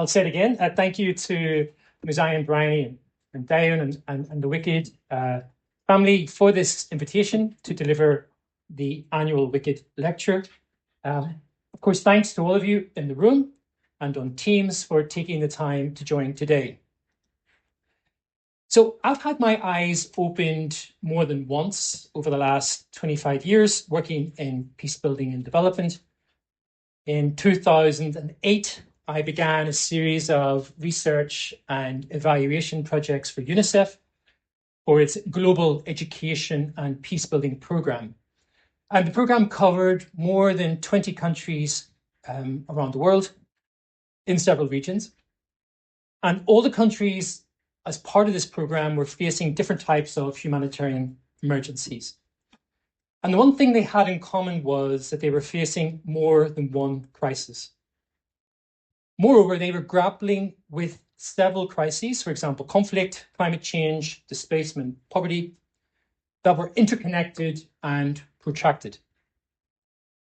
I'll say it again. Thank you to Muzai and Bryony and Diane and the WICID family for this invitation to deliver the annual WICID lecture. Of course, thanks to all of you in the room and on Teams for taking the time to join today. So I've had my eyes opened more than once over the last 25 years working in peace building and development. In 2008, I began a series of research and evaluation projects for UNICEF for its global education and peacebuilding program. And the program covered more than 20 countries around the world in several regions. And all the countries as part of this program were facing different types of humanitarian emergencies. And the one thing they had in common was that they were facing more than one crisis. Moreover, they were grappling with several crises, for example, conflict, climate change, displacement, poverty, that were interconnected and protracted.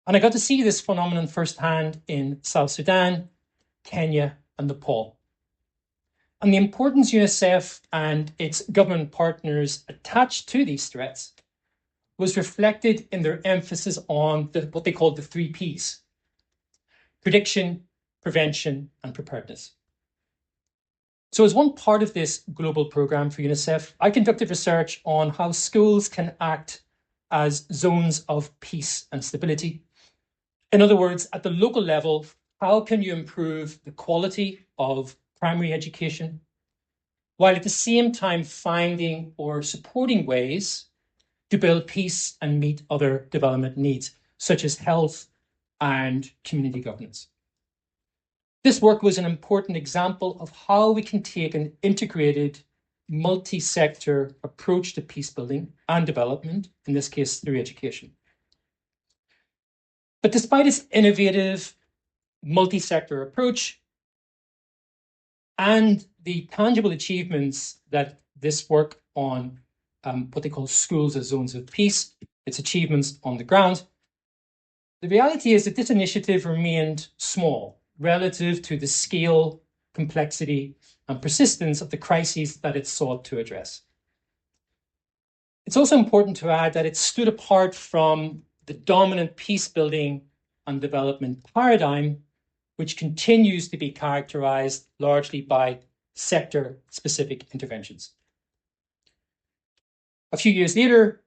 And I got to see this phenomenon firsthand in South Sudan, Kenya, and Nepal. And the importance UNICEF and its government partners attached to these threats was reflected in their emphasis on what they called the 3 Ps: prediction, prevention, and preparedness. So as one part of this global program for UNICEF, I conducted research on how schools can act as zones of peace and stability. In other words, at the local level, how can you improve the quality of primary education, while at the same time finding or supporting ways to build peace and meet other development needs, such as health and community governance. This work was an important example of how we can take an integrated, multi-sector approach to peace building and development, in this case through education. But despite its innovative multi-sector approach and the tangible achievements that this work on what they call schools as zones of peace, its achievements on the ground, the reality is that this initiative remained small relative to the scale, complexity, and persistence of the crises that it sought to address. It's also important to add that it stood apart from the dominant peace building and development paradigm, which continues to be characterized largely by sector-specific interventions. A few years later,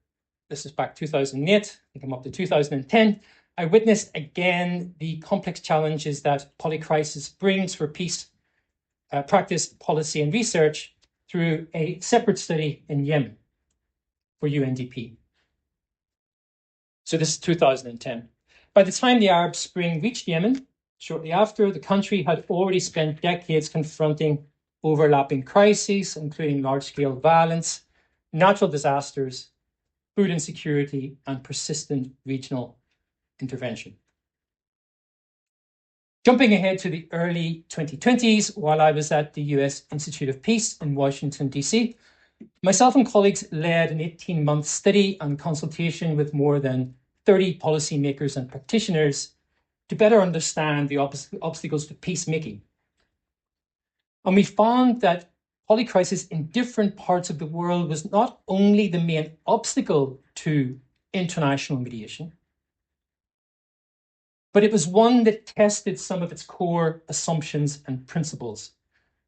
this is back 2008, I think I'm up to 2010, I witnessed again the complex challenges that Polycrsis brings for peace practice, policy, and research through a separate study in Yemen for UNDP. So this is 2010. By the time the Arab Spring reached Yemen, shortly after, the country had already spent decades confronting overlapping crises, including large-scale violence, natural disasters, food insecurity, and persistent regional intervention. Jumping ahead to the early 2020s, while I was at the US Institute of Peace in Washington, DC, myself and colleagues led an 18-month study and consultation with more than 30 policymakers and practitioners to better understand the obstacles to peacemaking. And we found that polycrisis in different parts of the world was not only the main obstacle to international mediation, but it was one that tested some of its core assumptions and principles,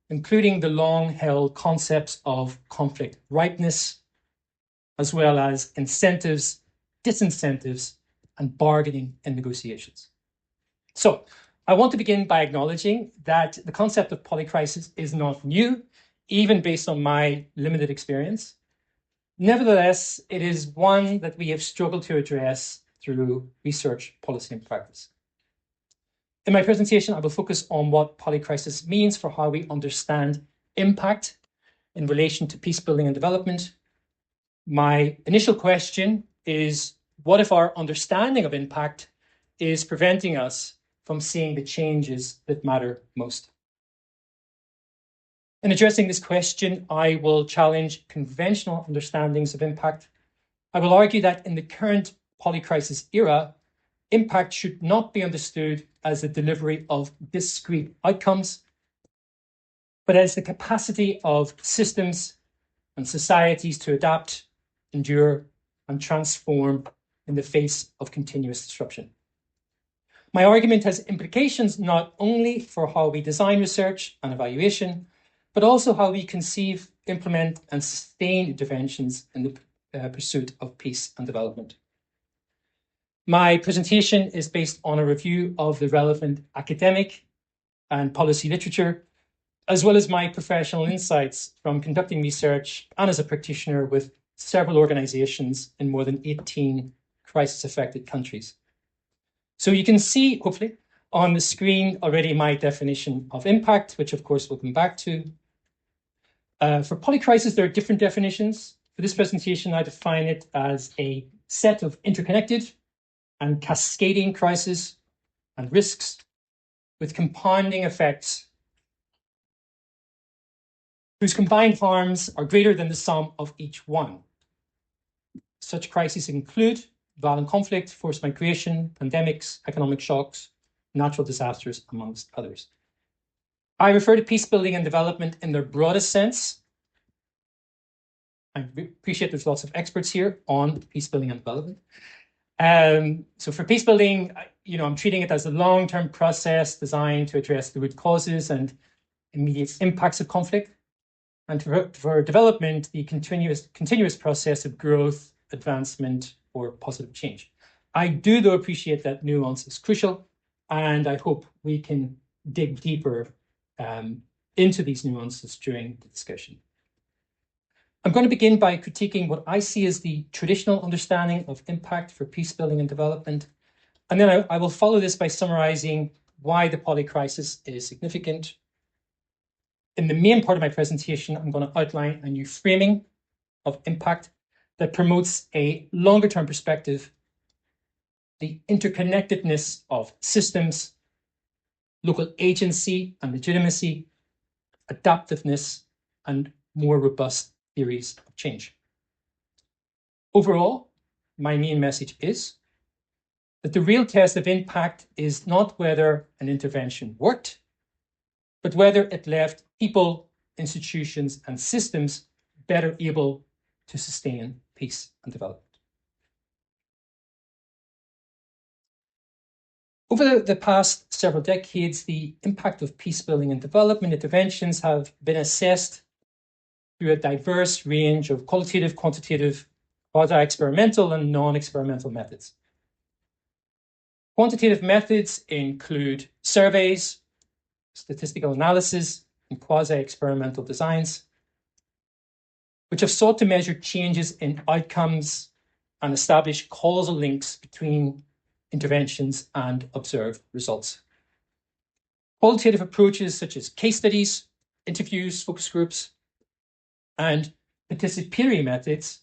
including the long-held concepts of conflict ripeness, as well as incentives, disincentives, and bargaining in negotiations. So I want to begin by acknowledging that the concept of polycrisis is not new, even based on my limited experience. Nevertheless, it is one that we have struggled to address through research, policy, and practice. In my presentation, I will focus on what polycrisis means for how we understand impact in relation to peace building and development. My initial question is, what if our understanding of impact is preventing us from seeing the changes that matter most? In addressing this question, I will challenge conventional understandings of impact. I will argue that in the current polycrisis era, impact should not be understood as the delivery of discrete outcomes, but as the capacity of systems and societies to adapt, endure, and transform in the face of continuous disruption. My argument has implications not only for how we design research and evaluation, but also how we conceive, implement, and sustain interventions in the pursuit of peace and development. My presentation is based on a review of the relevant academic and policy literature, as well as my professional insights from conducting research and as a practitioner with several organizations in more than 18 crisis-affected countries. So you can see, hopefully, on the screen already my definition of impact, which of course we'll come back to. For polycrisis, there are different definitions. For this presentation, I define it as a set of interconnected and cascading crises and risks with compounding effects whose combined harms are greater than the sum of each one. Such crises include violent conflict, forced migration, pandemics, economic shocks, natural disasters, amongst others. I refer to peace building and development in their broadest sense. I appreciate there's lots of experts here on peace building and development. So for peace building, I'm treating it as a long-term process designed to address the root causes and immediate impacts of conflict. And for development, the continuous process of growth, advancement, or positive change. I do, though, appreciate that nuance is crucial, and I hope we can dig deeper into these nuances during the discussion. I'm going to begin by critiquing what I see as the traditional understanding of impact for peace building and development, and then I will follow this by summarizing why the polycrisis is significant. In the main part of my presentation, I'm going to outline a new framing of impact that promotes a longer-term perspective, the interconnectedness of systems, local agency and legitimacy, adaptiveness, and more robust theories of change. Overall, my main message is that the real test of impact is not whether an intervention worked, but whether it left people, institutions, and systems better able to sustain peace and development. Over the past several decades, the impact of peace building and development interventions have been assessed through a diverse range of qualitative, quantitative, quasi-experimental, and non-experimental methods. Quantitative methods include surveys, statistical analysis, and quasi-experimental designs, which have sought to measure changes in outcomes and establish causal links between interventions and observed results. Qualitative approaches such as case studies, interviews, focus groups, and participatory methods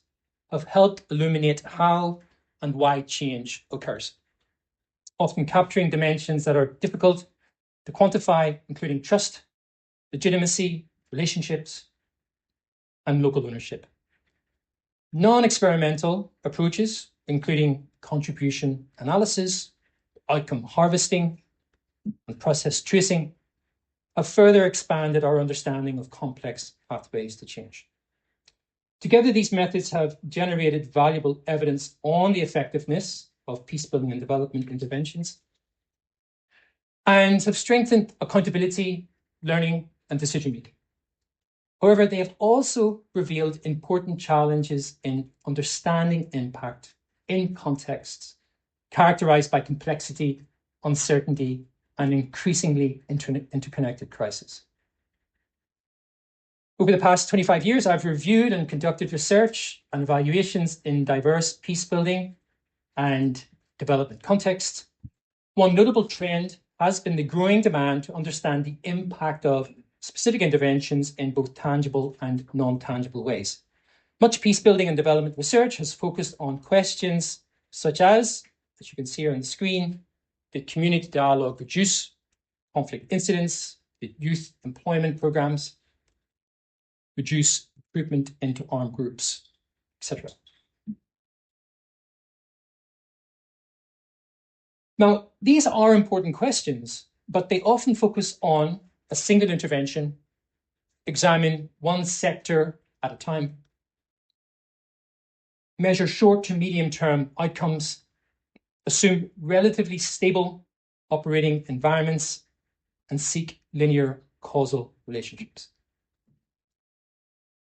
have helped illuminate how and why change occurs, often capturing dimensions that are difficult to quantify, including trust, legitimacy, relationships, and local ownership. Non-experimental approaches, including contribution analysis, outcome harvesting, and process tracing, have further expanded our understanding of complex pathways to change. Together, these methods have generated valuable evidence on the effectiveness of peace building and development interventions and have strengthened accountability, learning, and decision making. However, they have also revealed important challenges in understanding impact in contexts characterized by complexity, uncertainty, and increasingly interconnected crisis. Over the past 25 years, I've reviewed and conducted research and evaluations in diverse peace building and development contexts. One notable trend has been the growing demand to understand the impact of specific interventions in both tangible and non-tangible ways. Much peace building and development research has focused on questions such as you can see here on the screen, did community dialogue reduce conflict incidents? Did youth employment programs reduce recruitment into armed groups, etc.? Now, these are important questions, but they often focus on a single intervention examine one sector at a time, measure short to medium term outcomes, assume relatively stable operating environments, and seek linear causal relationships.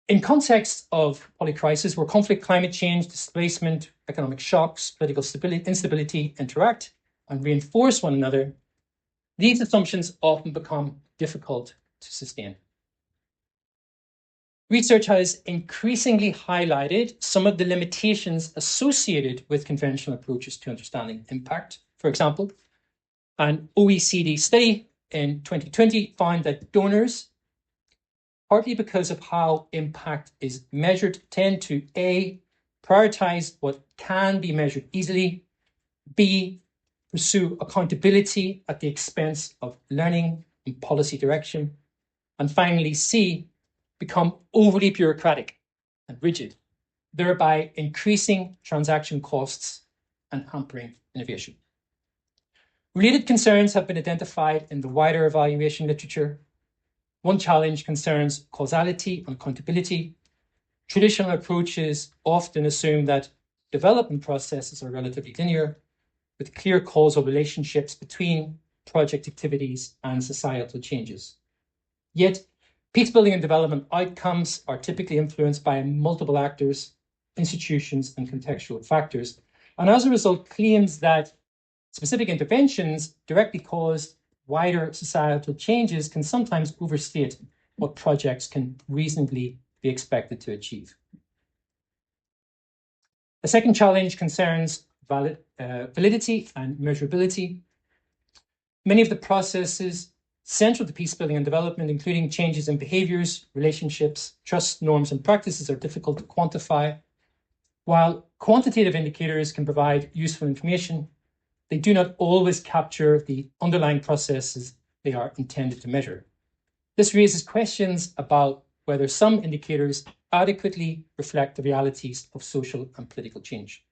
In context of polycrisis, where conflict, climate change, displacement, economic shocks, political instability interact and reinforce one another, these assumptions often become difficult to sustain. Research has increasingly highlighted some of the limitations associated with conventional approaches to understanding impact. For example, an OECD study in 2020 found that donors, partly because of how impact is measured, tend to A, prioritise what can be measured easily, B, pursue accountability at the expense of learning and policy direction, and finally, C, become overly bureaucratic and rigid, thereby increasing transaction costs and hampering innovation. Related concerns have been identified in the wider evaluation literature. One challenge concerns causality and accountability. Traditional approaches often assume that development processes are relatively linear, with clear causal relationships between project activities and societal changes. Yet, peacebuilding and development outcomes are typically influenced by multiple actors, institutions, and contextual factors. And as a result, claims that specific interventions directly cause wider societal changes can sometimes overstate what projects can reasonably be expected to achieve. The second challenge concerns validity and measurability. Many of the processes central to peacebuilding and development, including changes in behaviours, relationships, trust, norms, and practices, are difficult to quantify. While quantitative indicators can provide useful information, they do not always capture the underlying processes they are intended to measure. This raises questions about whether some indicators adequately reflect the realities of social and political change.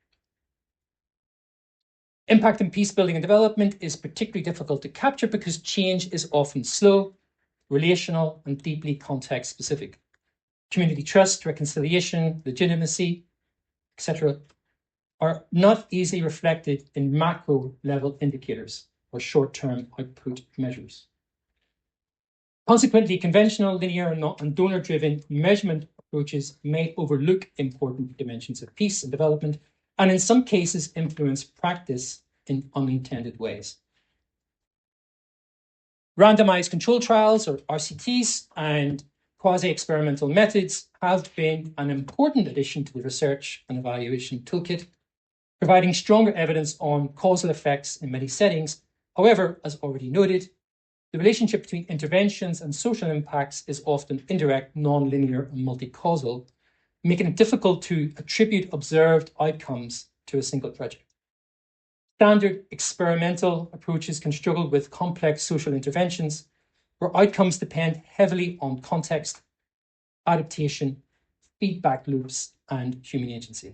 Impact in peacebuilding and development is particularly difficult to capture because change is often slow, relational, and deeply context-specific. Community trust, reconciliation, legitimacy, etc., are not easily reflected in macro-level indicators or short-term output measures. Consequently, conventional, linear, and donor-driven measurement approaches may overlook important dimensions of peace and development, and in some cases influence practice in unintended ways. Randomized control trials, or RCTs, and quasi-experimental methods have been an important addition to the research and evaluation toolkit, providing stronger evidence on causal effects in many settings. However, as already noted, the relationship between interventions and social impacts is often indirect, non-linear, and multi-causal, making it difficult to attribute observed outcomes to a single project. Standard experimental approaches can struggle with complex social interventions where outcomes depend heavily on context, adaptation, feedback loops, and human agency.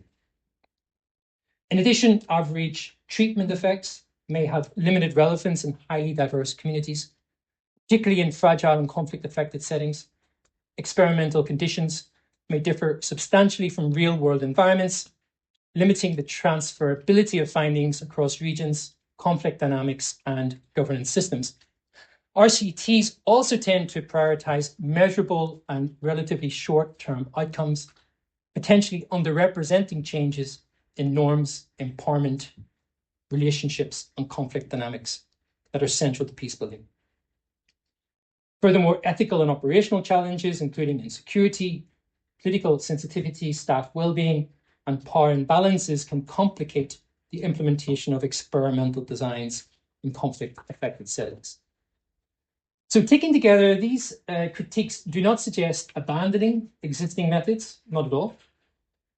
In addition, average treatment effects may have limited relevance in highly diverse communities, particularly in fragile and conflict-affected settings. Experimental conditions may differ substantially from real-world environments, limiting the transferability of findings across regions, conflict dynamics, and governance systems. RCTs also tend to prioritise measurable and relatively short-term outcomes, potentially underrepresenting changes in norms, empowerment, relationships, and conflict dynamics that are central to peacebuilding. Furthermore, ethical and operational challenges, including insecurity, political sensitivity, staff well-being, and power imbalances, can complicate the implementation of experimental designs in conflict-affected settings. So taken together, these critiques do not suggest abandoning existing methods, not at all.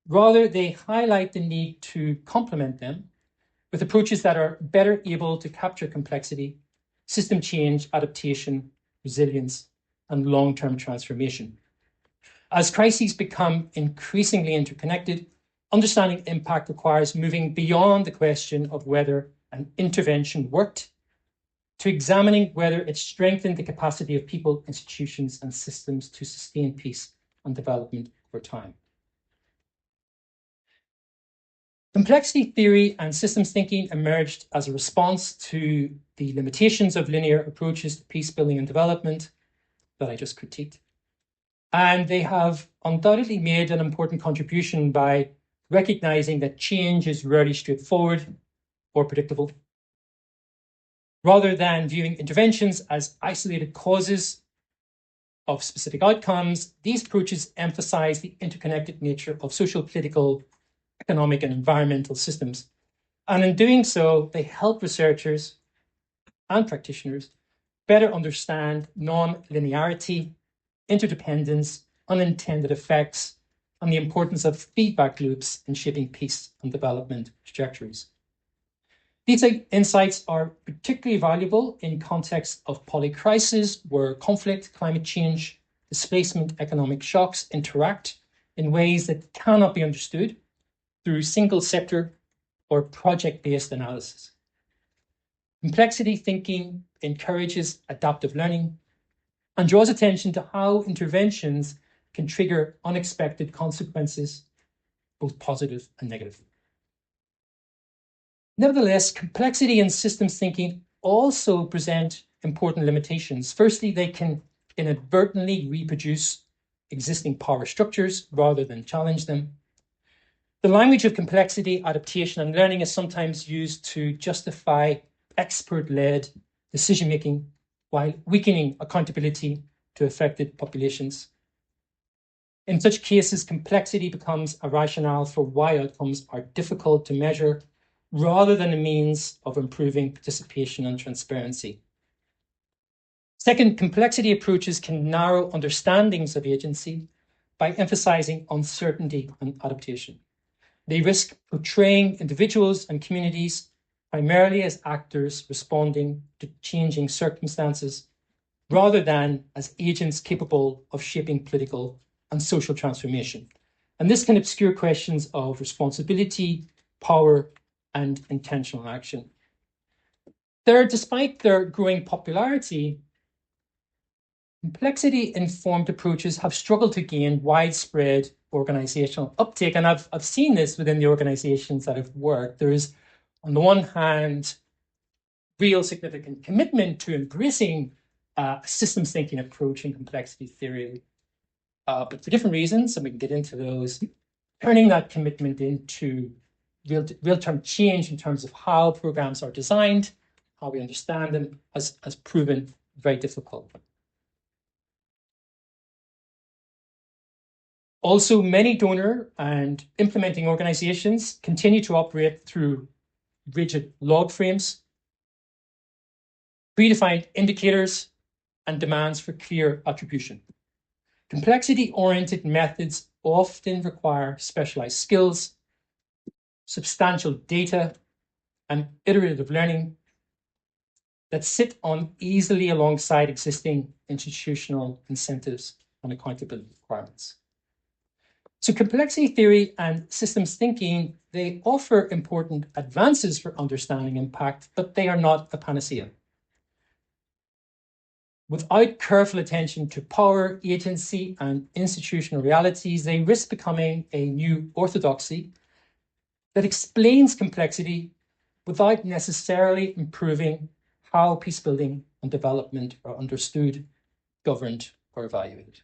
Rather, they highlight the need to complement them with approaches that are better able to capture complexity, system change, adaptation, resilience, and long-term transformation. As crises become increasingly interconnected, understanding impact requires moving beyond the question of whether an intervention worked to examining whether it strengthened the capacity of people, institutions, and systems to sustain peace and development over time. Complexity theory and systems thinking emerged as a response to the limitations of linear approaches to peace building and development that I just critiqued. And they have undoubtedly made an important contribution by recognizing that change is rarely straightforward or predictable. Rather than viewing interventions as isolated causes of specific outcomes, these approaches emphasize the interconnected nature of social, political, economic, and environmental systems. And in doing so, they help researchers and practitioners better understand non-linearity, interdependence, unintended effects, and the importance of feedback loops in shaping peace and development trajectories. These insights are particularly valuable in context of polycrisis, where conflict, climate change, displacement, economic shocks interact in ways that cannot be understood through single sector or project-based analysis. Complexity thinking encourages adaptive learning and draws attention to how interventions can trigger unexpected consequences, both positive and negative. Nevertheless, complexity and systems thinking also present important limitations. Firstly, they can inadvertently reproduce existing power structures rather than challenge them. The language of complexity, adaptation, and learning is sometimes used to justify expert-led decision-making while weakening accountability to affected populations. In such cases, complexity becomes a rationale for why outcomes are difficult to measure rather than a means of improving participation and transparency. Second, complexity approaches can narrow understandings of agency by emphasizing uncertainty and adaptation. They risk portraying individuals and communities primarily as actors responding to changing circumstances rather than as agents capable of shaping political and social transformation. And this can obscure questions of responsibility, power, and intentional action. Third, despite their growing popularity, complexity-informed approaches have struggled to gain widespread organizational uptake. And I've seen this within the organizations that have worked. There is, on the one hand, real significant commitment to embracing a systems thinking approach in complexity theory, but for different reasons, and we can get into those, turning that commitment into real-term change in terms of how programs are designed, how we understand them, has proven very difficult. Also, many donor and implementing organizations continue to operate through rigid log frames, predefined indicators, and demands for clear attribution. Complexity-oriented methods often require specialized skills, substantial data, and iterative learning that sit uneasily alongside existing institutional incentives and accountability requirements. So complexity theory and systems thinking, they offer important advances for understanding impact, but they are not a panacea. Without careful attention to power, agency, and institutional realities, they risk becoming a new orthodoxy that explains complexity without necessarily improving how peacebuilding and development are understood, governed, or evaluated.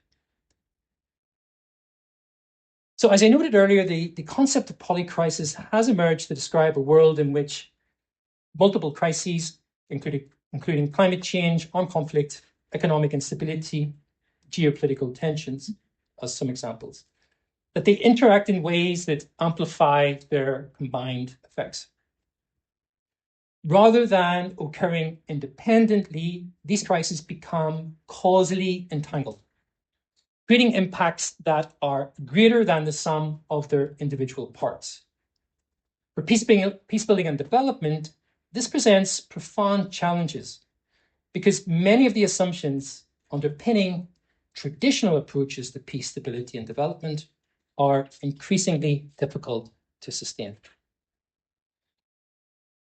So as I noted earlier, the concept of polycrisis has emerged to describe a world in which multiple crises, including climate change, armed conflict, economic instability, geopolitical tensions, as some examples, that they interact in ways that amplify their combined effects. Rather than occurring independently, these crises become causally entangled, creating impacts that are greater than the sum of their individual parts. For peacebuilding and development, this presents profound challenges because many of the assumptions underpinning traditional approaches to peace, stability, and development are increasingly difficult to sustain.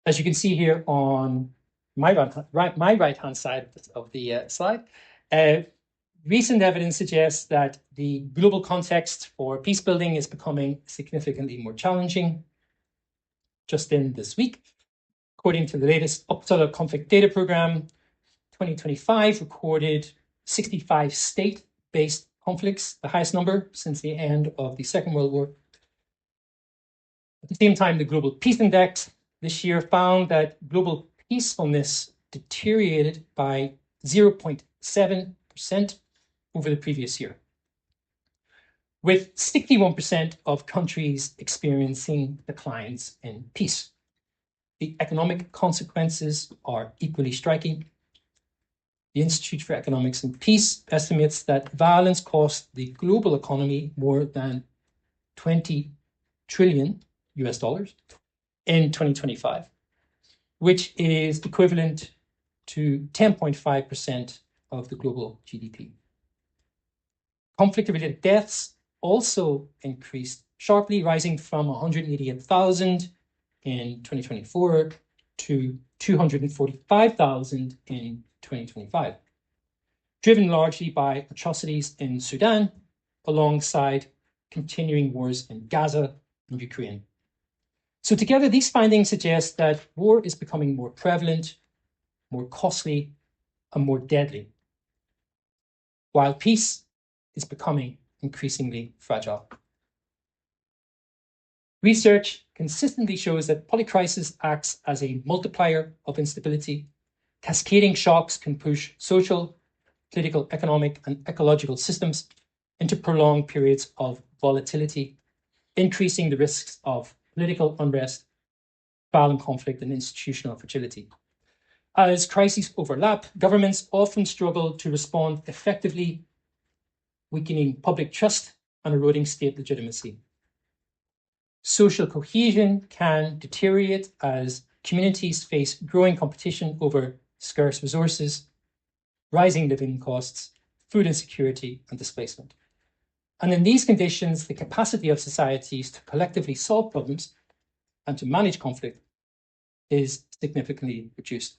As you can see here on my right-hand side of the slide, recent evidence suggests that the global context for peace building is becoming significantly more challenging. Just in this week, according to the latest Uppsala Conflict Data Program, 2025 recorded 65 state-based conflicts, the highest number since the end of the Second World War. At the same time, the Global Peace Index this year found that global peacefulness deteriorated by 0.7% over the previous year, with 61% of countries experiencing declines in peace. The economic consequences are equally striking. The Institute for Economics and Peace estimates that violence cost the global economy more than $20 trillion in 2025, which is equivalent to 10.5% of the global GDP. Conflict-related deaths also increased sharply, rising from 188,000 in 2024 to 245,000 in 2025, driven largely by atrocities in Sudan, alongside continuing wars in Gaza and Ukraine. So together, these findings suggest that war is becoming more prevalent, more costly, and more deadly, while peace is becoming increasingly fragile. Research consistently shows that polycrisis acts as a multiplier of instability. Cascading shocks can push social, political, economic, and ecological systems into prolonged periods of volatility, increasing the risks of political unrest, violent conflict, and institutional fragility. As crises overlap, governments often struggle to respond effectively, weakening public trust and eroding state legitimacy. Social cohesion can deteriorate as communities face growing competition over scarce resources, rising living costs, food insecurity, and displacement. And in these conditions, the capacity of societies to collectively solve problems and to manage conflict is significantly reduced.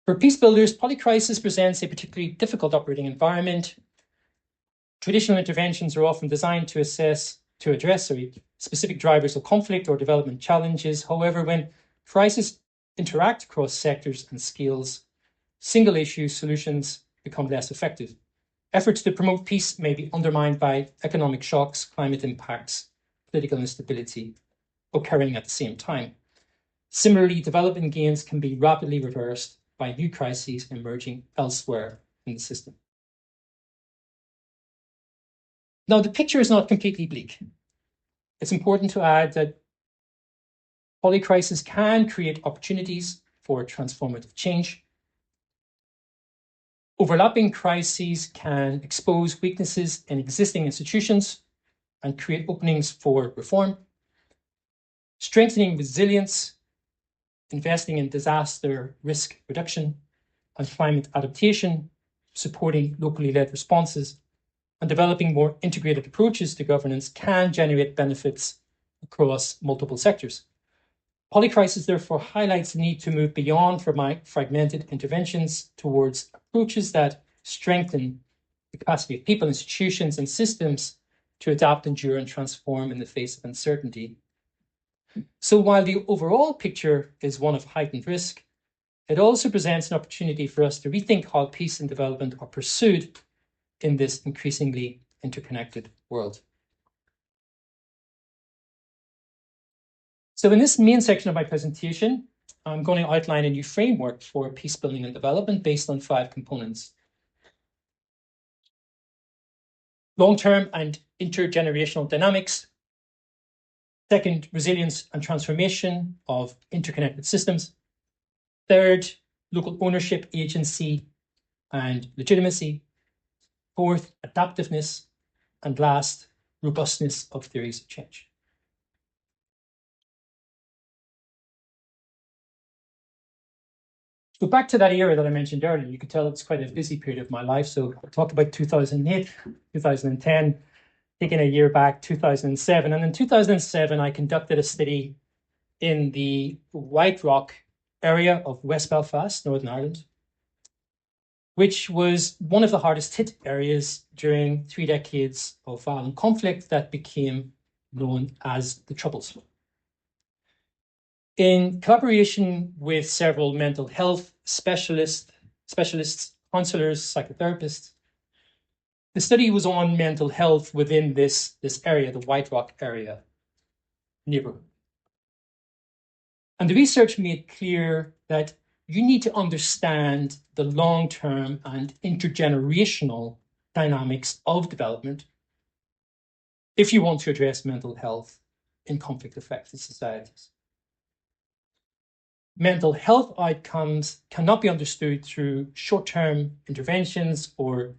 For peace builders, polycrisis presents a particularly difficult operating environment. Traditional interventions are often designed to address specific drivers of conflict or development challenges. However, when crises interact across sectors and scales, single-issue solutions become less effective. Efforts to promote peace may be undermined by economic shocks, climate impacts, political instability occurring at the same time. Similarly, development gains can be rapidly reversed by new crises emerging elsewhere in the system. Now, the picture is not completely bleak. It's important to add that polycrisis can create opportunities for transformative change. Overlapping crises can expose weaknesses in existing institutions and create openings for reform. Strengthening resilience, investing in disaster risk reduction and climate adaptation, supporting locally led responses, and developing more integrated approaches to governance can generate benefits across multiple sectors. Polycrisis therefore highlights the need to move beyond fragmented interventions towards approaches that strengthen the capacity of people, institutions, and systems to adapt, endure, and transform in the face of uncertainty. So while the overall picture is one of heightened risk, it also presents an opportunity for us to rethink how peace and development are pursued in this increasingly interconnected world. So in this main section of my presentation, I'm going to outline a new framework for peace building and development based on 5 components. Long-term and intergenerational dynamics. Second, resilience and transformation of interconnected systems. Third, local ownership, agency, and legitimacy. Fourth, adaptiveness. And last, robustness of theories of change. So back to that era that I mentioned earlier, you could tell it's quite a busy period of my life. So I talked about 2008, 2010, taking a year back, 2007. And in 2007, I conducted a study in the White Rock area of West Belfast, Northern Ireland, which was one of the hardest hit areas during 3 decades of violent conflict that became known as the Troubles. In collaboration with several mental health specialists, counselors, psychotherapists, the study was on mental health within this area, the White Rock area neighborhood. And the research made clear that you need to understand the long-term and intergenerational dynamics of development if you want to address mental health in conflict-affected societies. Mental health outcomes cannot be understood through short-term interventions or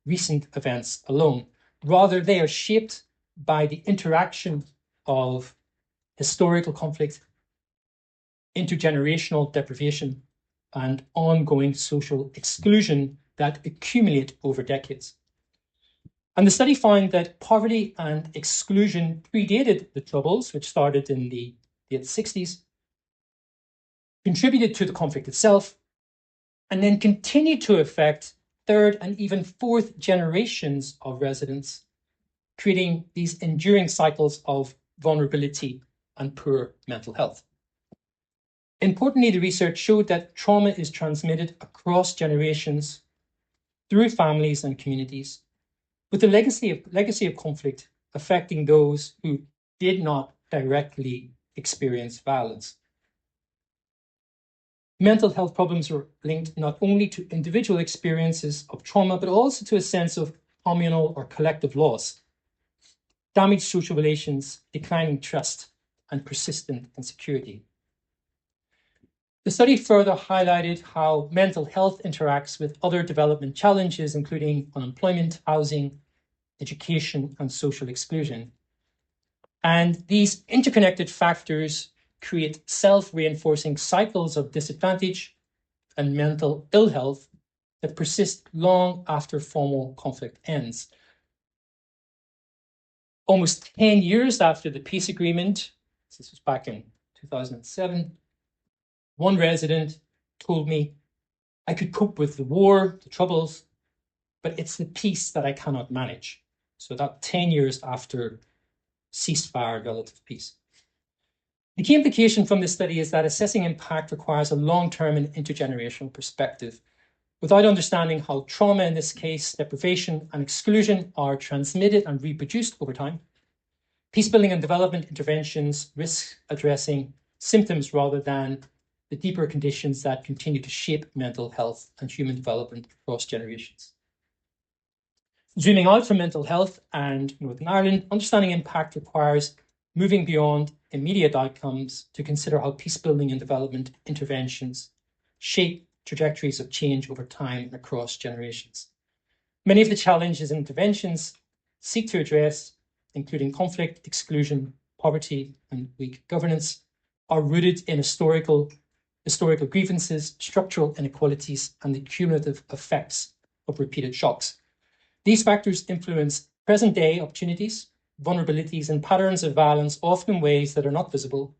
recent events alone. Rather, they are shaped by the interaction of historical conflict, intergenerational deprivation, and ongoing social exclusion that accumulate over decades. And the study found that poverty and exclusion predated the Troubles, which started in the late 60s, contributed to the conflict itself, and then continued to affect third and even fourth generations of residents, creating these enduring cycles of vulnerability and poor mental health. Importantly, the research showed that trauma is transmitted across generations through families and communities, with the legacy of conflict affecting those who did not directly experience violence. Mental health problems were linked not only to individual experiences of trauma, but also to a sense of communal or collective loss, damaged social relations, declining trust, and persistent insecurity. The study further highlighted how mental health interacts with other development challenges, including unemployment, housing, education, and social exclusion. And these interconnected factors create self-reinforcing cycles of disadvantage and mental ill health that persist long after formal conflict ends. Almost 10 years after the peace agreement, this was back in 2007, one resident told me, I could cope with the war, the Troubles, but it's the peace that I cannot manage. So that 10 years after ceasefire, relative peace. The key implication from this study is that assessing impact requires a long-term and intergenerational perspective. Without understanding how trauma, in this case, deprivation and exclusion, are transmitted and reproduced over time, peacebuilding and development interventions risk addressing symptoms rather than the deeper conditions that continue to shape mental health and human development across generations. Zooming out from mental health and Northern Ireland, understanding impact requires moving beyond immediate outcomes to consider how peacebuilding and development interventions shape trajectories of change over time and across generations. Many of the challenges and interventions seek to address, including conflict, exclusion, poverty, and weak governance, are rooted in historical grievances, structural inequalities, and the cumulative effects of repeated shocks. These factors influence present-day opportunities, vulnerabilities, and patterns of violence, often in ways that are not visible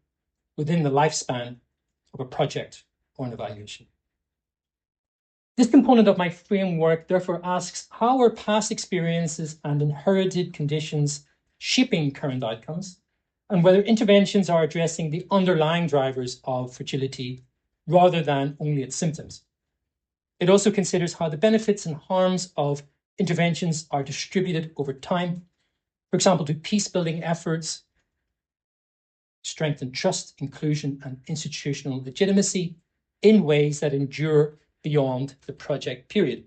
within the lifespan of a project or an evaluation. This component of my framework therefore asks how are past experiences and inherited conditions shaping current outcomes, and whether interventions are addressing the underlying drivers of fragility rather than only its symptoms. It also considers how the benefits and harms of interventions are distributed over time. For example, do peace-building efforts strengthen trust, inclusion, and institutional legitimacy in ways that endure beyond the project period?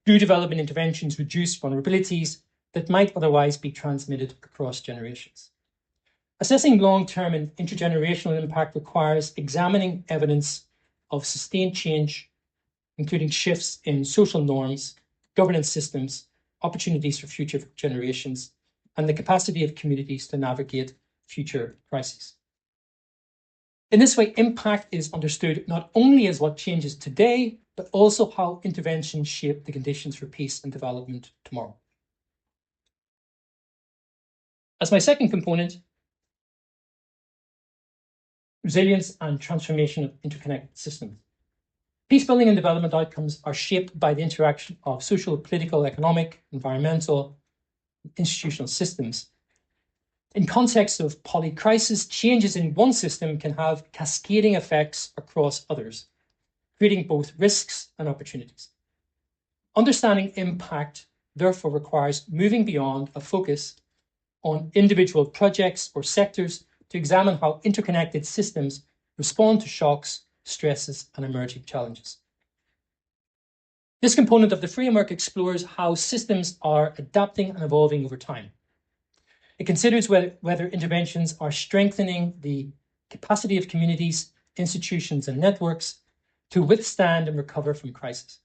Do development interventions reduce vulnerabilities that might otherwise be transmitted across generations? Assessing long-term and intergenerational impact requires examining evidence of sustained change, including shifts in social norms, governance systems, opportunities for future generations, and the capacity of communities to navigate future crises. In this way, impact is understood not only as what changes today, but also how interventions shape the conditions for peace and development tomorrow. As my second component, resilience and transformation of interconnected systems. Peacebuilding and development outcomes are shaped by the interaction of social, political, economic, environmental, and institutional systems. In context of polycrisis, changes in one system can have cascading effects across others, creating both risks and opportunities. Understanding impact, therefore, requires moving beyond a focus on individual projects or sectors to examine how interconnected systems respond to shocks, stresses, and emerging challenges. This component of the framework explores how systems are adapting and evolving over time. It considers whether interventions are strengthening the capacity of communities, institutions, and networks to withstand and recover from crisis,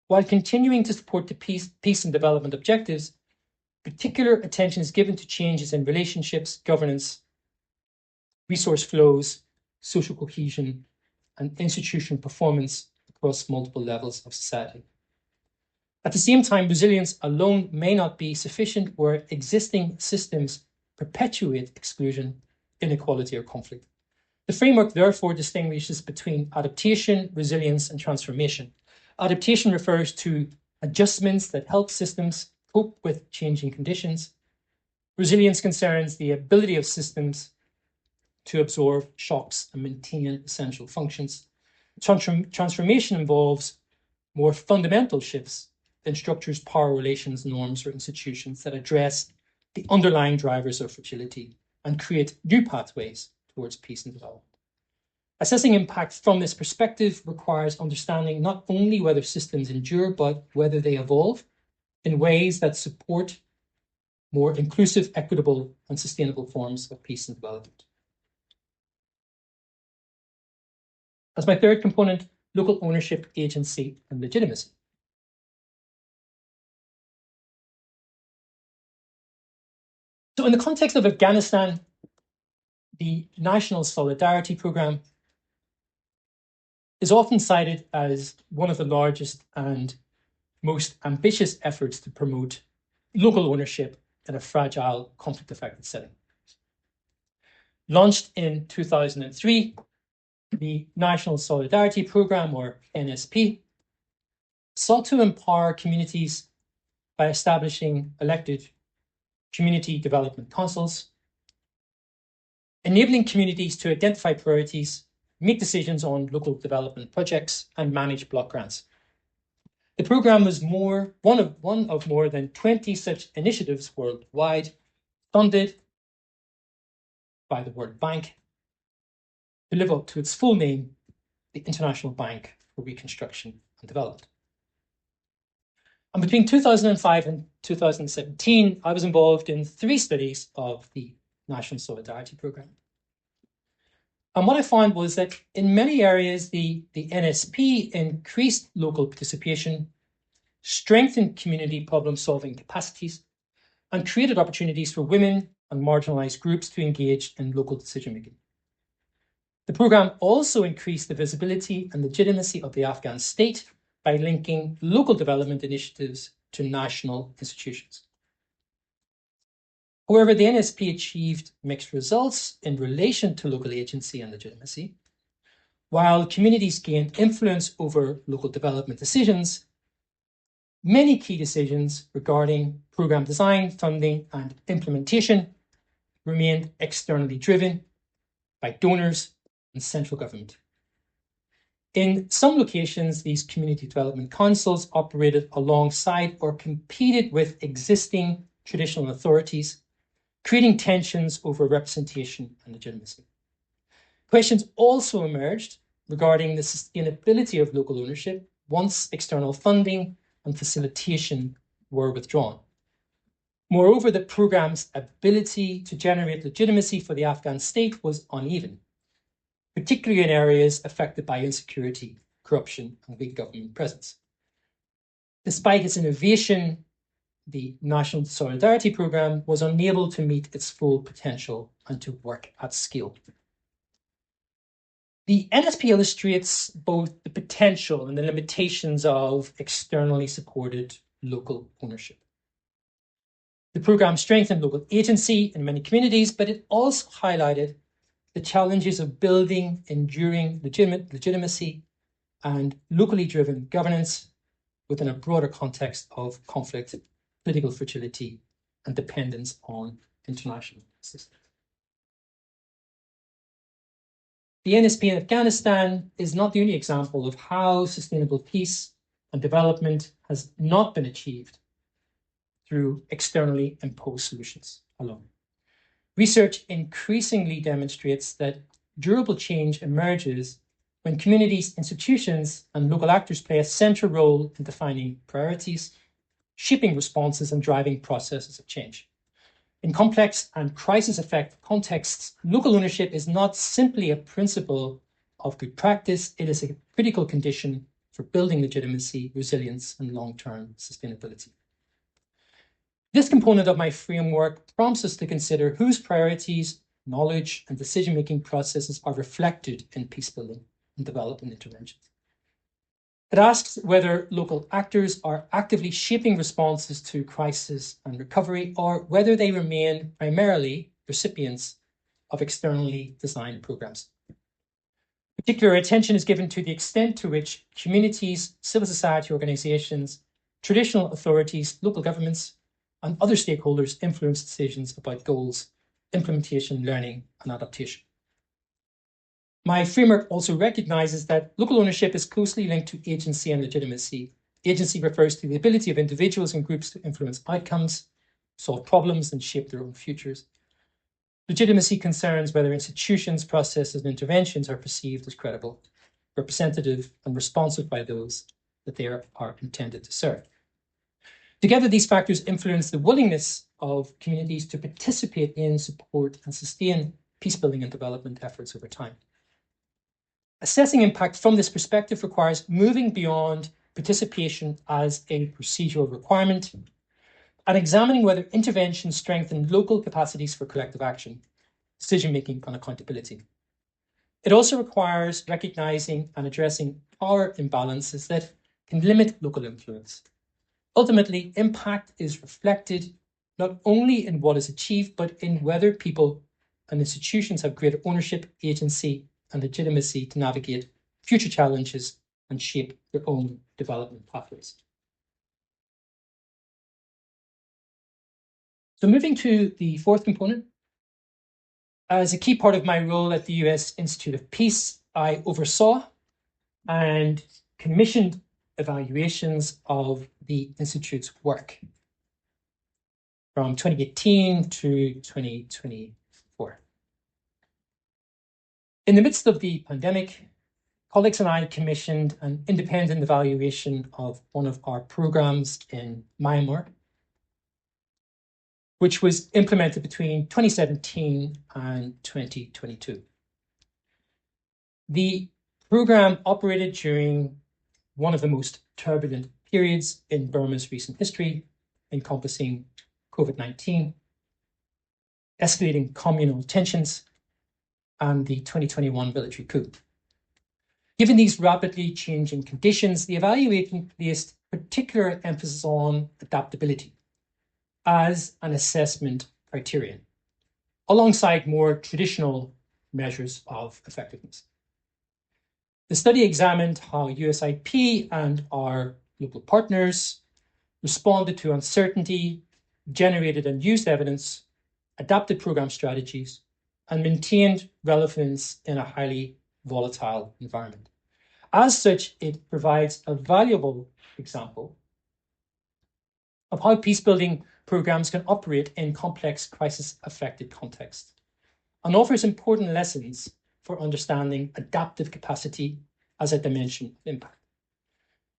while continuing to support the peace and development objectives. Particular attention is given to changes in relationships, governance, resource flows, social cohesion, and institutional performance across multiple levels of society. At the same time, resilience alone may not be sufficient where existing systems perpetuate exclusion, inequality, or conflict. The framework therefore distinguishes between adaptation, resilience, and transformation. Adaptation refers to adjustments that help systems cope with changing conditions. Resilience concerns the ability of systems to absorb shocks and maintain essential functions. Transformation involves more fundamental shifts in structures, power relations, norms, or institutions that address the underlying drivers of fragility and create new pathways towards peace and development. Assessing impact from this perspective requires understanding not only whether systems endure, but whether they evolve in ways that support more inclusive, equitable, and sustainable forms of peace and development. As my third component, local ownership, agency, and legitimacy. So in the context of Afghanistan, the National Solidarity Programme is often cited as one of the largest and most ambitious efforts to promote local ownership in a fragile, conflict-affected setting. Launched in 2003, the National Solidarity Programme, or NSP, sought to empower communities by establishing elected community development councils, enabling communities to identify priorities, make decisions on local development projects, and manage block grants. The programme was one of more than 20 such initiatives worldwide, funded by the World Bank to live up to its full name, the International Bank for Reconstruction and Development. And between 2005 and 2017, I was involved in 3 studies of the National Solidarity Programme. And what I found was that in many areas, the NSP increased local participation, strengthened community problem-solving capacities, and created opportunities for women and marginalised groups to engage in local decision-making. The programme also increased the visibility and legitimacy of the Afghan state by linking local development initiatives to national institutions. However, the NSP achieved mixed results in relation to local agency and legitimacy. While communities gained influence over local development decisions, many key decisions regarding programme design, funding, and implementation remained externally driven by donors and central government. In some locations, these community development councils operated alongside or competed with existing traditional authorities, creating tensions over representation and legitimacy. Questions also emerged regarding the sustainability of local ownership once external funding and facilitation were withdrawn. Moreover, the programme's ability to generate legitimacy for the Afghan state was uneven, particularly in areas affected by insecurity, corruption, and weak government presence. Despite its innovation, the National Solidarity Programme was unable to meet its full potential and to work at scale. The NSP illustrates both the potential and the limitations of externally supported local ownership. The programme strengthened local agency in many communities, but it also highlighted the challenges of building enduring legitimacy and locally driven governance within a broader context of conflict, political fragility, and dependence on international systems. The NSP in Afghanistan is not the only example of how sustainable peace and development has not been achieved through externally imposed solutions alone. Research increasingly demonstrates that durable change emerges when communities, institutions, and local actors play a central role in defining priorities, shaping responses, and driving processes of change. In complex and crisis-affected contexts, local ownership is not simply a principle of good practice, it is a critical condition for building legitimacy, resilience, and long-term sustainability. This component of my framework prompts us to consider whose priorities, knowledge, and decision-making processes are reflected in peacebuilding and development interventions. It asks whether local actors are actively shaping responses to crisis and recovery, or whether they remain primarily recipients of externally designed programs. Particular attention is given to the extent to which communities, civil society organizations, traditional authorities, local governments, and other stakeholders influence decisions about goals, implementation, learning, and adaptation. My framework also recognizes that local ownership is closely linked to agency and legitimacy. Agency refers to the ability of individuals and groups to influence outcomes, solve problems, and shape their own futures. Legitimacy concerns whether institutions, processes, and interventions are perceived as credible, representative, and responsive by those that they are intended to serve. Together, these factors influence the willingness of communities to participate in, support, and sustain peacebuilding and development efforts over time. Assessing impact from this perspective requires moving beyond participation as a procedural requirement and examining whether interventions strengthen local capacities for collective action, decision-making, and accountability. It also requires recognizing and addressing power imbalances that can limit local influence. Ultimately, impact is reflected not only in what is achieved, but in whether people and institutions have greater ownership, agency, and legitimacy to navigate future challenges and shape their own development pathways. So moving to the fourth component, as a key part of my role at the US Institute of Peace, I oversaw and commissioned evaluations of the Institute's work from 2018 to 2024. In the midst of the pandemic, colleagues and I commissioned an independent evaluation of one of our programs in Myanmar, which was implemented between 2017 and 2022. The program operated during one of the most turbulent periods in Burma's recent history, encompassing COVID-19, escalating communal tensions, and the 2021 military coup. Given these rapidly changing conditions, the evaluation placed particular emphasis on adaptability as an assessment criterion, alongside more traditional measures of effectiveness. The study examined how USIP and our local partners responded to uncertainty, generated and used evidence, adapted program strategies, and maintained relevance in a highly volatile environment. As such, it provides a valuable example of how peacebuilding programs can operate in complex crisis-affected contexts and offers important lessons for understanding adaptive capacity as a dimension of impact.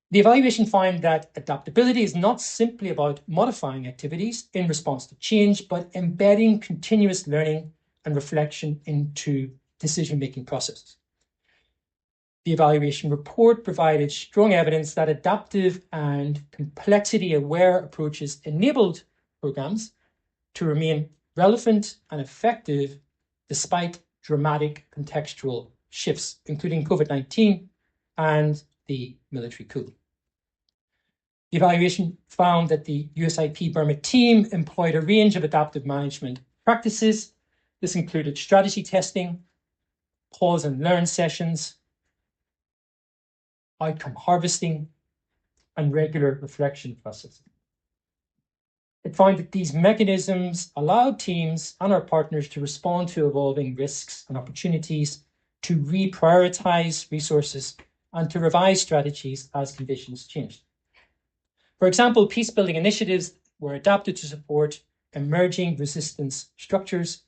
The evaluation found that adaptability is not simply about modifying activities in response to change, but embedding continuous learning and reflection into decision-making processes. The evaluation report provided strong evidence that adaptive and complexity-aware approaches enabled programs to remain relevant and effective despite dramatic contextual shifts, including COVID-19 and the military coup. The evaluation found that the USIP Burma team employed a range of adaptive management practices. This included strategy testing, pause and learn sessions, outcome harvesting, and regular reflection processes. It found that these mechanisms allow teams and our partners to respond to evolving risks and opportunities, to reprioritize resources, and to revise strategies as conditions changed. For example, peacebuilding initiatives were adapted to support emerging resistance structures,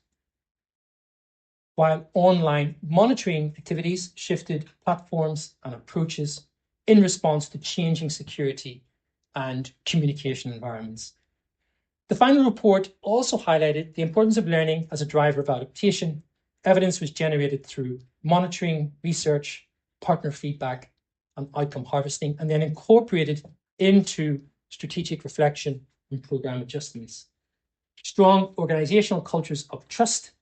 while online monitoring activities shifted platforms and approaches in response to changing security and communication environments. The final report also highlighted the importance of learning as a driver of adaptation. Evidence was generated through monitoring, research, partner feedback, and outcome harvesting, and then incorporated into strategic reflection and program adjustments. Strong organizational cultures of trust,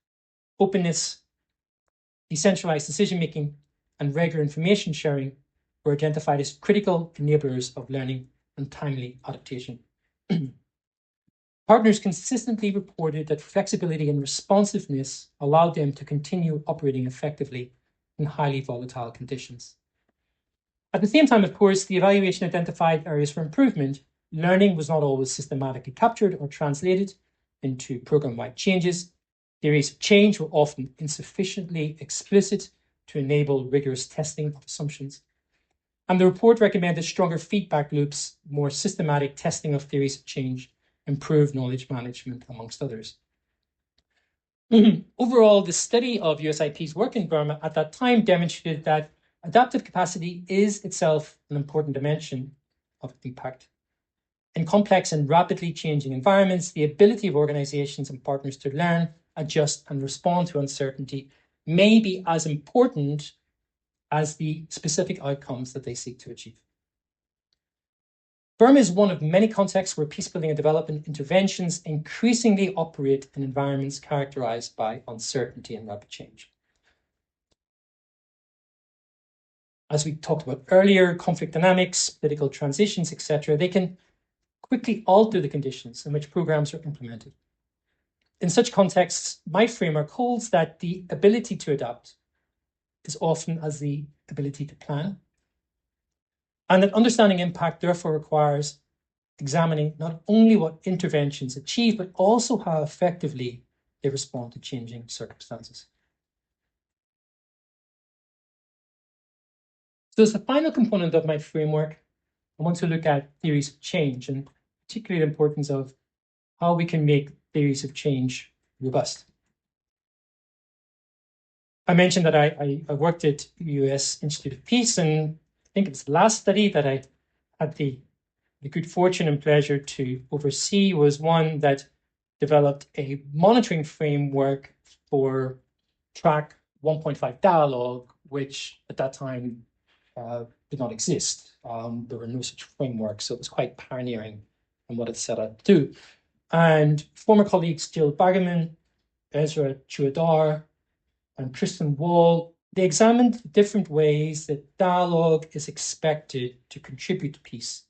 openness, decentralized decision-making, and regular information sharing were identified as critical enablers of learning and timely adaptation. Partners consistently reported that flexibility and responsiveness allowed them to continue operating effectively in highly volatile conditions. At the same time, of course, the evaluation identified areas for improvement. Learning was not always systematically captured or translated into program-wide changes. Theories of change were often insufficiently explicit to enable rigorous testing of assumptions. And the report recommended stronger feedback loops, more systematic testing of theories of change, improved knowledge management, amongst others. Overall, the study of USIP's work in Burma at that time demonstrated that adaptive capacity is itself an important dimension of impact. In complex and rapidly changing environments, the ability of organizations and partners to learn, adjust, and respond to uncertainty may be as important as the specific outcomes that they seek to achieve. Burma is one of many contexts where peacebuilding and development interventions increasingly operate in environments characterized by uncertainty and rapid change. As we talked about earlier, conflict dynamics, political transitions, etc., they can quickly alter the conditions in which programs are implemented. In such contexts, my framework holds that the ability to adapt is often as the ability to plan, and that understanding impact therefore requires examining not only what interventions achieve, but also how effectively they respond to changing circumstances. So as the final component of my framework, I want to look at theories of change, and particularly the importance of how we can make theories of change robust. I mentioned that I worked at US Institute of Peace, and I think it was the last study that I had the good fortune and pleasure to oversee was one that developed a monitoring framework for track 1.5 dialogue, which at that time did not exist. There were no such frameworks, so it was quite pioneering in what it set out to do. And former colleagues Jill Baggerman, Ezra Chuadar, and Tristan Wall, they examined different ways that dialogue is expected to contribute to peace,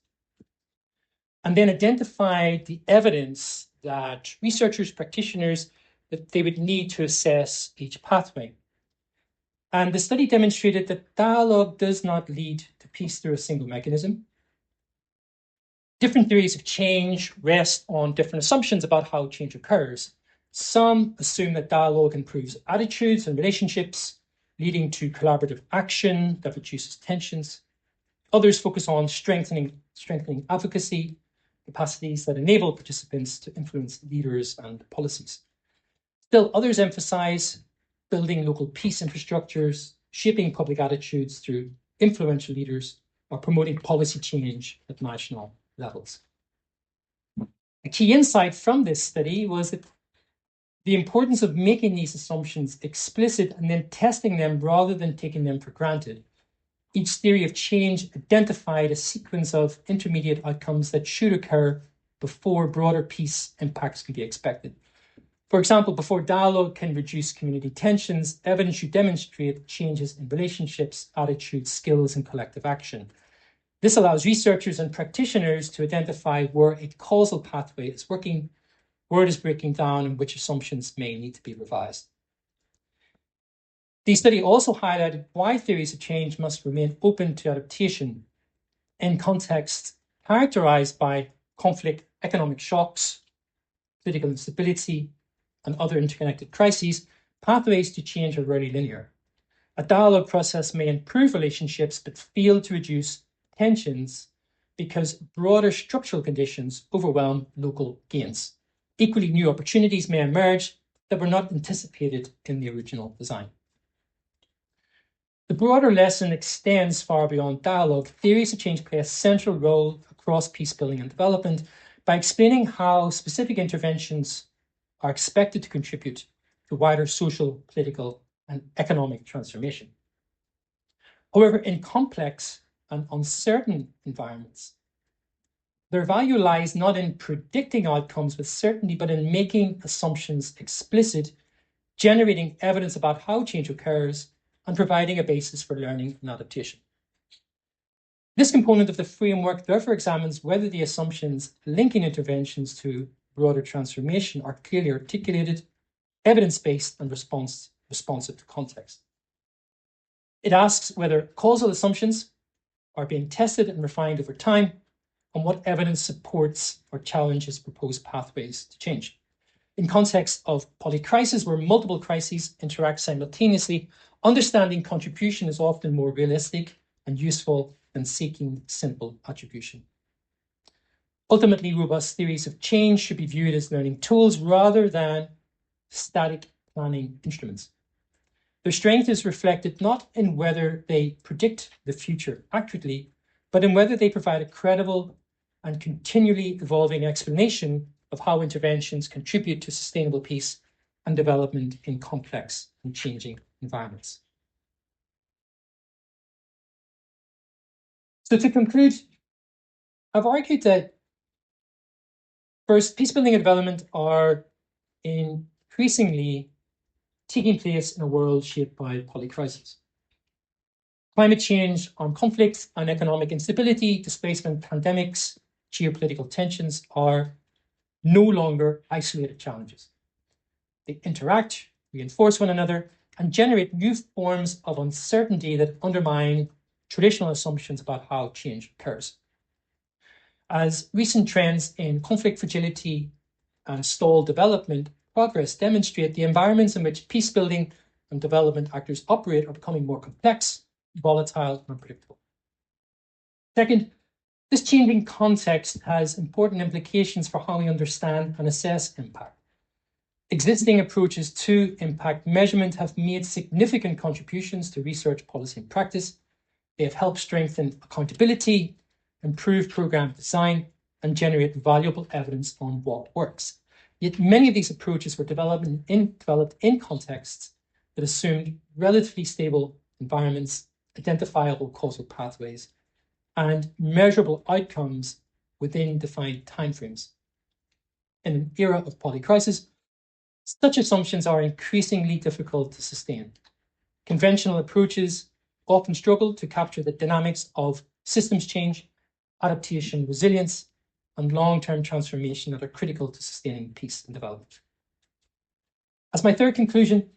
and then identified the evidence that researchers, practitioners, that they would need to assess each pathway. And the study demonstrated that dialogue does not lead to peace through a single mechanism. Different theories of change rest on different assumptions about how change occurs. Some assume that dialogue improves attitudes and relationships, leading to collaborative action that reduces tensions. Others focus on strengthening advocacy capacities that enable participants to influence leaders and policies. Still, others emphasize building local peace infrastructures, shaping public attitudes through influential leaders, or promoting policy change at national levels. A key insight from this study was that the importance of making these assumptions explicit and then testing them rather than taking them for granted. Each theory of change identified a sequence of intermediate outcomes that should occur before broader peace impacts can be expected. For example, before dialogue can reduce community tensions, evidence should demonstrate changes in relationships, attitudes, skills, and collective action. This allows researchers and practitioners to identify where a causal pathway is working, where it is breaking down, and which assumptions may need to be revised. The study also highlighted why theories of change must remain open to adaptation in contexts characterized by conflict, economic shocks, political instability, and other interconnected crises. Pathways to change are rarely linear. A dialogue process may improve relationships but fail to reduce tensions because broader structural conditions overwhelm local gains. Equally, new opportunities may emerge that were not anticipated in the original design. The broader lesson extends far beyond dialogue. Theories of change play a central role across peacebuilding and development by explaining how specific interventions are expected to contribute to wider social, political, and economic transformation. However, in complex and uncertain environments, their value lies not in predicting outcomes with certainty, but in making assumptions explicit, generating evidence about how change occurs, and providing a basis for learning and adaptation. This component of the framework therefore examines whether the assumptions linking interventions to broader transformation are clearly articulated, evidence-based, and responsive to context. It asks whether causal assumptions are being tested and refined over time, and what evidence supports or challenges proposed pathways to change. In context of polycrisis, where multiple crises interact simultaneously, understanding contribution is often more realistic and useful than seeking simple attribution. Ultimately, robust theories of change should be viewed as learning tools rather than static planning instruments. Their strength is reflected not in whether they predict the future accurately, but in whether they provide a credible and continually evolving explanation of how interventions contribute to sustainable peace and development in complex and changing environments. So to conclude, I've argued that first, peacebuilding and development are increasingly taking place in a world shaped by polycrisis. Climate change, armed conflict, and economic instability, displacement, pandemics, geopolitical tensions are no longer isolated challenges. They interact, reinforce one another, and generate new forms of uncertainty that undermine traditional assumptions about how change occurs. As recent trends in conflict fragility and stalled development progress demonstrate, the environments in which peacebuilding and development actors operate are becoming more complex, volatile, and unpredictable. Second, this changing context has important implications for how we understand and assess impact. Existing approaches to impact measurement have made significant contributions to research, policy, and practice. They have helped strengthen accountability, improve program design, and generate valuable evidence on what works. Yet many of these approaches were developed in contexts that assumed relatively stable environments, identifiable causal pathways, and measurable outcomes within defined timeframes. In an era of polycrisis, such assumptions are increasingly difficult to sustain. Conventional approaches often struggle to capture the dynamics of systems change, adaptation, resilience, and long-term transformation that are critical to sustaining peace and development. As my third conclusion,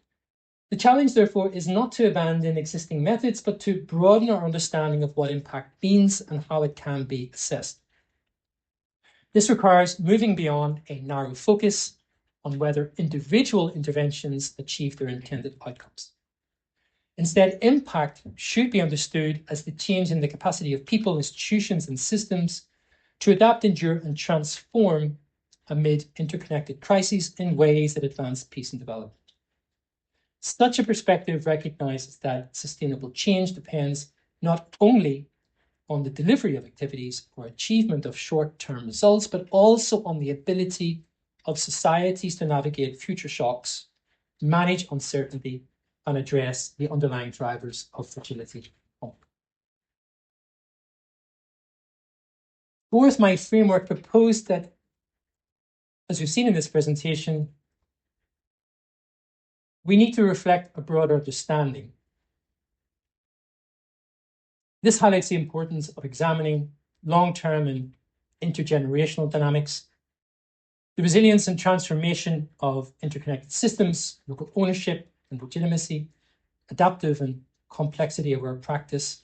the challenge, therefore, is not to abandon existing methods, but to broaden our understanding of what impact means and how it can be assessed. This requires moving beyond a narrow focus on whether individual interventions achieve their intended outcomes. Instead, impact should be understood as the change in the capacity of people, institutions, and systems to adapt, endure, and transform amid interconnected crises in ways that advance peace and development. Such a perspective recognizes that sustainable change depends not only on the delivery of activities or achievement of short-term results, but also on the ability of societies to navigate future shocks, manage uncertainty, and address the underlying drivers of fragility. Fourth, my framework proposed that, as we've seen in this presentation, we need to reflect a broader understanding. This highlights the importance of examining long-term and intergenerational dynamics, the resilience and transformation of interconnected systems, local ownership and legitimacy, adaptive and complexity of our practice,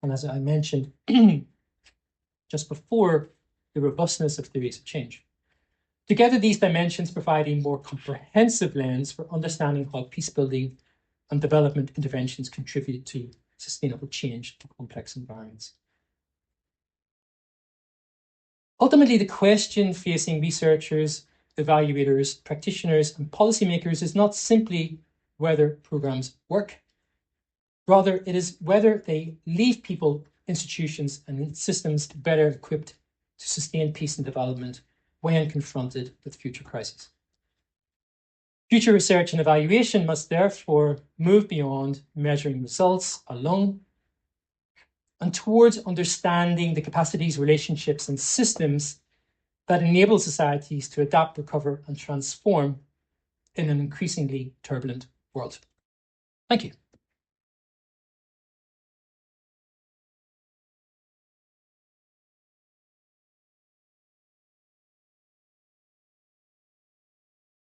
and as I mentioned just before, the robustness of theories of change. Together, these dimensions provide a more comprehensive lens for understanding how peacebuilding and development interventions contribute to sustainable change in complex environments. Ultimately, the question facing researchers, evaluators, practitioners, and policymakers is not simply whether programs work. Rather, it is whether they leave people, institutions, and systems better equipped to sustain peace and development when confronted with future crises. Future research and evaluation must therefore move beyond measuring results alone and towards understanding the capacities, relationships, and systems that enable societies to adapt, recover, and transform in an increasingly turbulent world. Thank you.